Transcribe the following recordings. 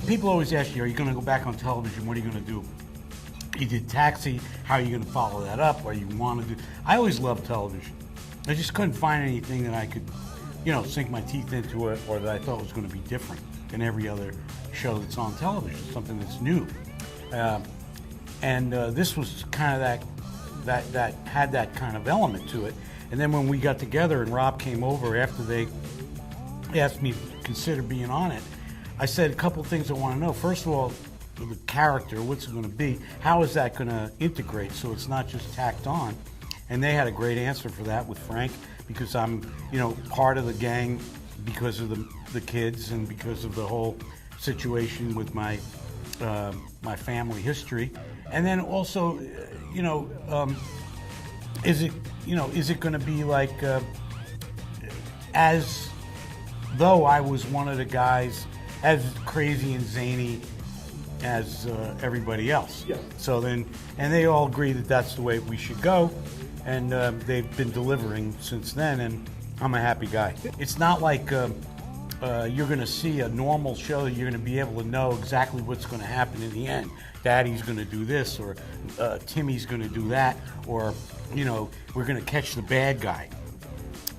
people always ask you, are you going to go back on television? What are you going to do? You did Taxi. How are you going to follow that up? What do you want to do? I always loved television. I just couldn't find anything that I could, sink my teeth into it, or that I thought was going to be different than every other show that's on television, something that's new. And this was kind of that had that kind of element to it. And then when we got together and Rob came over after they asked me to consider being on it, I said a couple of things I want to know. First of all, the character, what's it going to be? How is that going to integrate so it's not just tacked on? And they had a great answer for that with Frank, because I'm, part of the gang because of the kids and because of the whole situation with my my family history. And then also, is it going to be like as though I was one of the guys as crazy and zany as everybody else? Yeah. So then, and they all agree that that's the way we should go, and they've been delivering since then, and I'm a happy guy. It's not like you're going to see a normal show that you're going to be able to know exactly what's going to happen in the end. Daddy's going to do this, or Timmy's going to do that, or, we're going to catch the bad guy.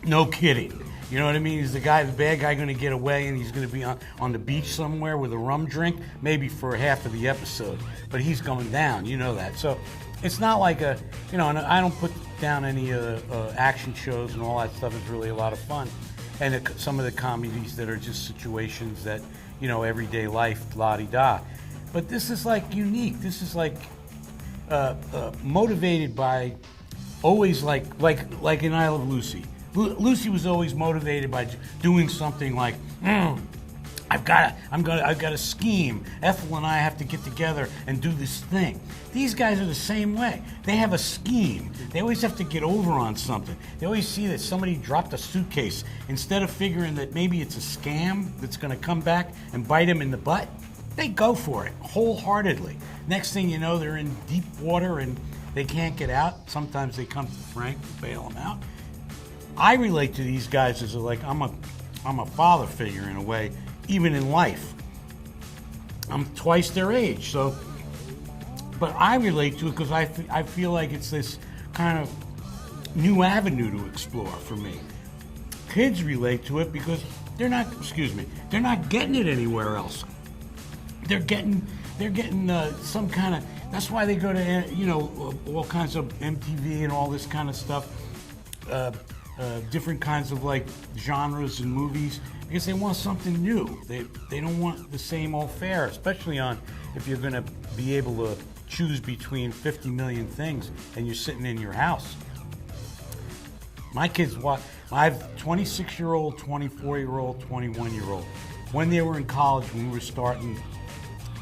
No kidding. You know what I mean? Is the bad guy going to get away and he's going to be on the beach somewhere with a rum drink? Maybe for half of the episode. But he's going down, you know that. So it's not like and I don't put down any action shows and all that stuff. It's really a lot of fun. And some of the comedies that are just situations that, everyday life, la-di-da. But this is like unique. This is like motivated by always like in I Love Lucy. Lucy was always motivated by doing something like, I've got a scheme. Ethel and I have to get together and do this thing. These guys are the same way. They have a scheme. They always have to get over on something. They always see that somebody dropped a suitcase. Instead of figuring that maybe it's a scam that's going to come back and bite them in the butt, they go for it wholeheartedly. Next thing you know, they're in deep water and they can't get out. Sometimes they come to Frank to bail them out. I relate to these guys as I'm a father figure in a way, even in life. I'm twice their age, so. But I relate to it because I feel like it's this kind of new avenue to explore for me. Kids relate to it because they're not getting it anywhere else. They're getting some kind of. That's why they go to all kinds of MTV and all this kind of stuff. Different kinds of genres and movies, because they want something new. They don't want the same old fare, especially if you're going to be able to choose between 50 million things and you're sitting in your house. My kids watch. I have 26-year-old, 24-year-old, 21-year-old. When they were in college, when we were starting,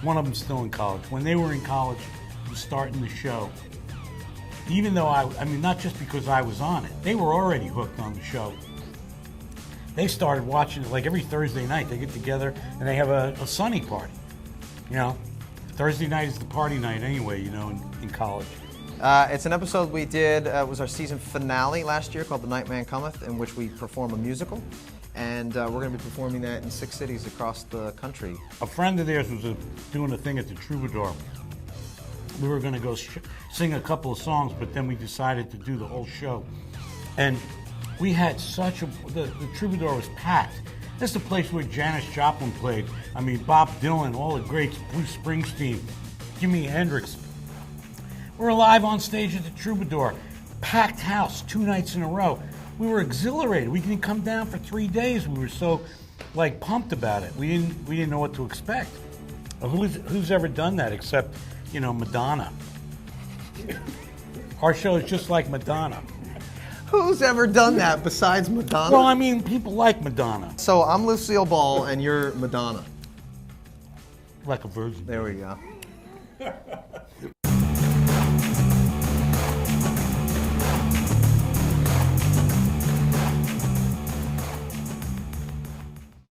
one of them's still in college. When they were in college, we were starting the show. Even though I mean, not just because I was on it. They were already hooked on the show. They started watching it every Thursday night. They get together and they have a Sunny party. Thursday night is the party night anyway, in college. It's an episode we did, it was our season finale last year called The Night Man Cometh, in which we perform a musical. And we're going to be performing that in 6 cities across the country. A friend of theirs was doing a thing at the Troubadour. We were going to go sing a couple of songs, but then we decided to do the whole show. And we had the Troubadour was packed. This is the place where Janis Joplin played. I mean, Bob Dylan, all the greats, Bruce Springsteen, Jimi Hendrix. We're live on stage at the Troubadour. Packed house, 2 nights in a row. We were exhilarated. We didn't come down for 3 days. We were so pumped about it. We didn't know what to expect. Who's ever done that except Madonna? Our show is just like Madonna. Who's ever done that besides Madonna? Well, I mean, people like Madonna. So I'm Lucille Ball and you're Madonna. Like a virgin. There we go.